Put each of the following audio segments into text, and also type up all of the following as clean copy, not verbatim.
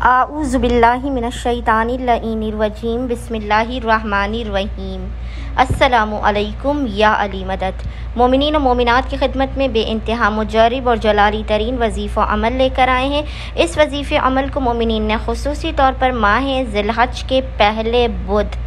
आऊज़ु बिल्लाहि मिनश्शैतानिर्रजीम बिस्मिल्लाहिर्रहमानिर्रहीम। अस्सलामु अलैकुम या अली मदद। मोमिनीन और मोमिनात की खिदमत में बेइंतहा मुजर्रिब और जलाली तरीन वजीफ़ा अमल लेकर आए हैं। इस वजीफ़े अमल को मोमिनीन ने खुसूसी तौर पर माह ज़िलहज के पहले बुध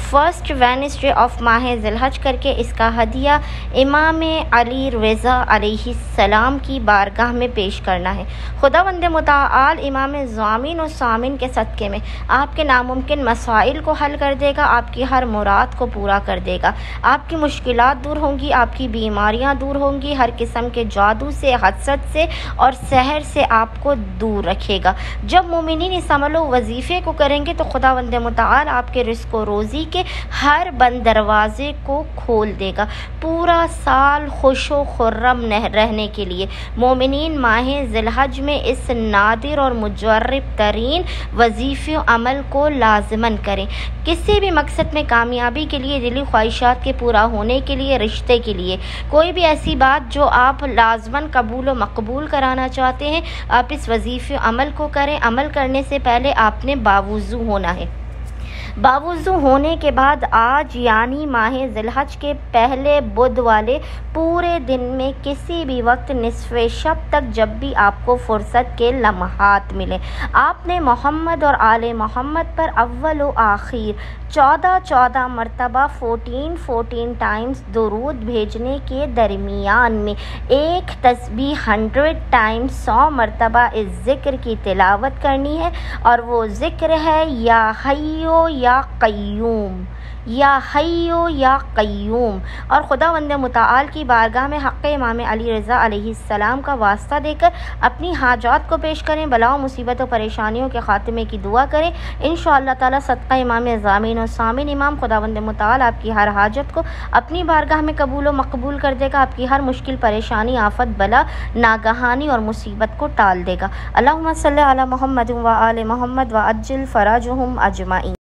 फर्स्ट वेडनेसडे ऑफ माह ज़िलहज करके इसका हदिया इमाम अली रज़ा अलैहिस्सलाम की बारगाह में पेश करना है। खुदावंद मुताल इमाम ज़ामिन और सामिन के सदक़े में आपके नामुमकिन मसाइल को हल कर देगा, आपकी हर मुराद को पूरा कर देगा, आपकी मुश्किलात दूर होंगी, आपकी बीमारियां दूर होंगी, हर किस्म के जादू से, हसद से और सहर से आपको दूर रखेगा। जब मोमिनीन इस अमल वजीफ़े को करेंगे तो खुदावंद मुताल आपके रिज़्क़ व रोज़ी के हर बंद दरवाजे को खोल देगा। पूरा साल खुशो खुर्रम रहने के लिए मोमिनीन माह ज़िलहज में इस नादिर और मुजर्रिब तरीन वजीफ़े अमल को लाज़िमन करें। किसी भी मकसद में कामयाबी के लिए, दिली ख्वाहिशात के पूरा होने के लिए, रिश्ते के लिए, कोई भी ऐसी बात जो आप लाज़िमन कबूल व मकबूल कराना चाहते हैं, आप इस वजीफ़े अमल को करें। अमल करने से पहले आपने बावुज़ू होना है। बावुज़ू होने के बाद आज यानी माह ज़िलहज के पहले बुध वाले पूरे दिन में किसी भी वक्त निस्फ़े शब तक जब भी आपको फ़ुर्सत के लम्हात मिले, आपने मोहम्मद और आले मोहम्मद पर अव्वल व आखिर 14 मरतबा 14 टाइम्स दुरूद भेजने के दरमियान में एक तस्बीह 100 टाइम्स 100 मरतबा इस ज़िक्र की तिलावत करनी है। और वो ज़िक्र है या हय्यो या क़य्यूम, या हय्यो या क़य्यूम। और खुदावंद मुताल की बारगाह में हक़ इमाम अली रज़ा अलैहिस्सलाम का वास्ता देकर अपनी हाजात को पेश करें, बलाओं मुसीबत और परेशानियों के ख़ात्मे की दुआ करें। इंशाअल्लाह ताला सदक़ा इमाम ज़ामिन और सामिन इमाम खुदावंद मुताल आपकी हर हाजत को अपनी बारगाह में कबूल व मकबूल कर देगा, आपकी हर मुश्किल, परेशानी, आफत, बला, नागहानी और मुसीबत को टाल देगा। अल्लाहुम्मा सल्लि अला मुहम्मद व आले मुहम्मद व अज्जिल फ़राजहुम अजमाइन।